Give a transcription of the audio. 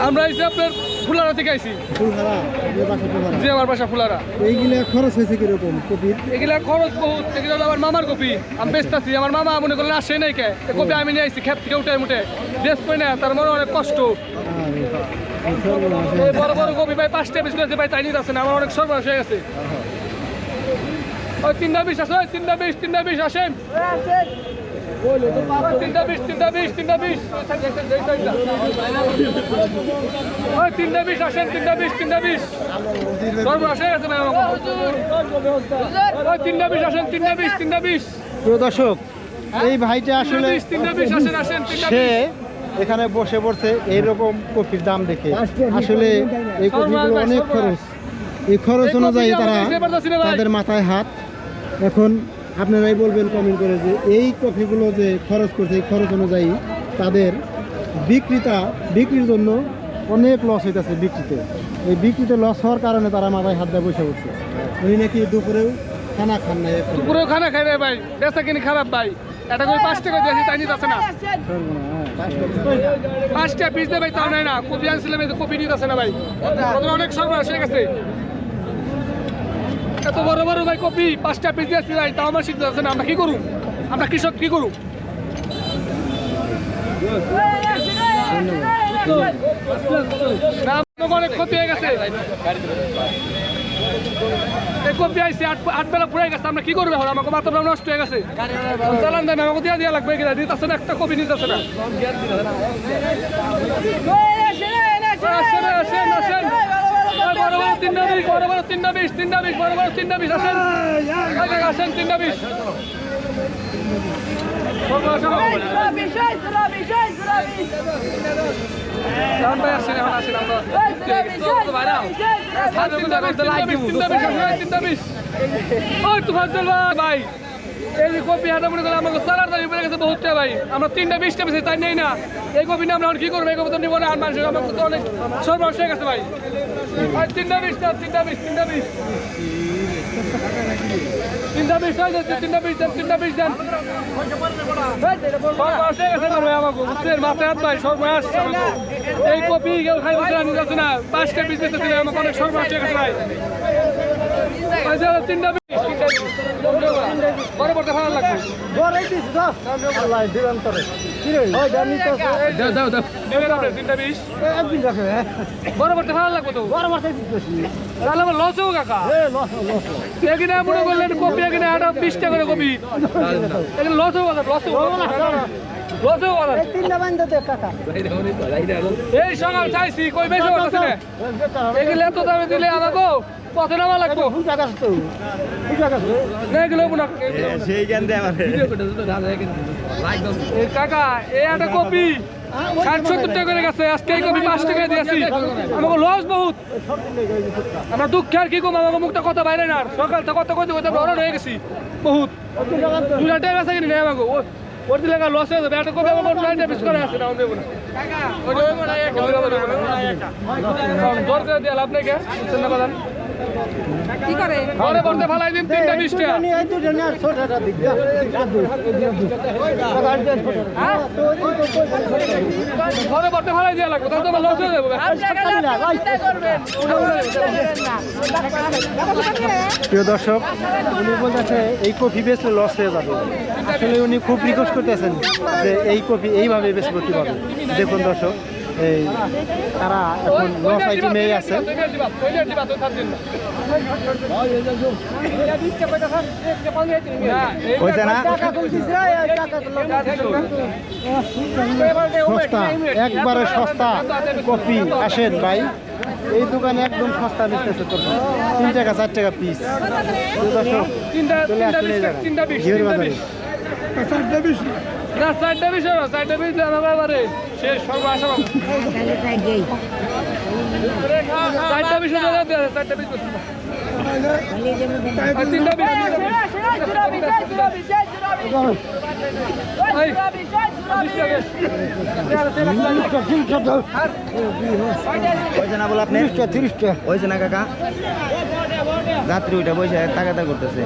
আমরা এসে আপনার ফুলারা থেকে আইছি। জি আমার বাসা ফুলারা। এইগুলা খরচ হয়েছে কিরকম কপির? এগুলা খরচ বহুত, এগুলো আমার মামার কপি। আমি বেচতেছি, আমার মামা মনে করলেন আসে নাই কে কপি আমি নিয়ে আইছি খেত থেকে উঠে মুঠে বেশ পাই না, তার মনে অনেক কষ্ট। বড় বড় কপি ভাই 5টা পিস করেছে ভাই, তাই নিতে আসে না, আমার অনেক সর্বনাশ হয়ে গেছে। ওই 3টা 20 আছে, ওই 3টা 20 আসেন। 3টা 20 ওই 3টা 20 আসেন, 3টা 20 সর্বনাশ হয়ে গেছে ভাই আমার। ওই 3টা 20 আসেন, 3টা 20 প্রিয় দর্শক, এই ভাইটা আসলে 3টা 20 আসেন, 3টা সে এখানে বসে পড়ছে এইরকম কপির দাম দেখে। আসলে এই কপিগুলো অনেক খরচ, এই খরচ অনুযায়ী তাদের মাথায় হাত। এখন আপনারাই বলবেন কমেন্ট করে যে এই কপিগুলো যে খরচ করছে, এই খরচ অনুযায়ী তাদের বিক্রির জন্য অনেক লস হইতেছে বিক্রিতে। এই বিক্রিতে লস হওয়ার কারণে তারা মাথায় হাত দিয়ে বসে পড়ছে। উনি নাকি দুপুরেও খানা খান নাই, দুপুরেও খানা খাই রে ভাই, বেচা কিনি খারাপ ভাই। এটা করে 5 টাকা দিয়েছি, তাই নিতে আসে না। 5টা পিস দে ভাই, তাও নাই না। কপি আনছিলাম, এই কপি নিতে আসে না ভাই, অনেক সর্বনাশ হয়ে গেছে। এত বড় বড় ভাই কপি 5টা পিস দিয়েছি ভাই, তাও আমার শিখতে আসে না। আমরা কি করুম? আমরা কৃষক কি করুম? অনেক ক্ষতি হয়ে গেছে। কপি আইসি 8 বেলা পুড়ে গেছে, আমরা কি করবো? আমাকে মাত্র নষ্ট হয়ে গেছে। চালান দেন, আমাকে দিয়ে দেওয়া লাগবে। নিতেছে না, একটা কপি নিতেছে না। আসেন আসেন, বড় বড় 3টা 20, বড় বড় 3টা 20, 3টা 20, বড় বড় 3টা 20 আসেন। আসেন 3টা 20। ভাই এই কপি হাটা মনে করে আমাকে চালার দাবি পড়ে গেছে বহুত ভাই। আমরা 3টা 20টা বেশি তাই নেই না। এই কপি নিয়ে আমরা কি করবো? এই কপি তো নিব না। আর মানুষের আমাকে তো অনেক সর্বনাশ হয়ে গেছে ভাই। 3টা 20 দেন, 3টা 20 3টা 20 3টা 20 হয়ে যাচ্ছে, 3টা 20 দেন, 3টা 20 দেন। সর্বনাশ হয়ে গেছে ভাই আমাকে, বুঝছেন? মাথায় হাত ভাই, সর্বনাশ। এই কপি কেউ খাই বলতে আমি যাচ্ছি না। 5টা পিস দিতে দিলে আমাকে অনেক সর্বনাশ হয়ে গেছে ভাই। 3টা 20 বড় বড় ভালো লাগবে। বড় বড় ভালো লাগবে তো, তাহলে আমার লস হোক কাকা। এখানে মনে করলেন কপি এখানে 20 টাকা করে কপি, এখানে লস হোক, লস হোক। এই সকাল চাইছি কই বেশি করতেছে না, এগুলো এত দামে দিলে আমাকে কত নামা লাগবো? কাকা এই একটা কপি 60-70 টাকা করে গেছে, আজকে এই কপি 5 টাকা দিয়েছি, আমাকে লস বহুত। আমরা দুঃখে আর কি কম, আমাকে মুখটা কথা বাইরে না। সকাল থেকে কত কত কথা বড় হয়ে গেছি বহুত। 2 টাকা আছে কিনা আমাকে ওর দিলে লস হয়ে যাবে। একটা কপি আমার 9টা পিস করে আছে না, দেবো না। দরকার দিয়ে লাভ নেই কে না বাদান কি করে ঘরে বলতে ফালাই দিন 3টা 20 টাকা। ঘরে বলতে ফালাই দেওয়া লাগবে, তাহলে তো লস হয়ে যাবে। প্রিয় দর্শক, উনি বলতেছে এই কপি বেচলে লস হয়ে যাবে। আসলে উনি খুব রিকোয়েস্ট করতেছেন যে এই কপি এইভাবে বেশ করতে পারবে। দেখুন দর্শক, এই তারা এখন লস আইটেমেই আছে। সস্তা, একবারে সস্তা কপি। আসেন ভাই, এই দোকানে একদম সস্তা বেচতেছে। তো 3 টাকা 4 টাকা পিস। দর্শক চলে আসলে ঘিয়ের বাজারে 4টা 20 না, 4টা 20 হবে, 4টা 20 দেন এবারে শেষ সর্ব আশা। 4টা 20 টাকা দেন, 4টা 20 3টা না বলে আপনি 30 টাকা হয়েছে না কাকা? যাত্রী ওইটা বসে টাকা করতেছে।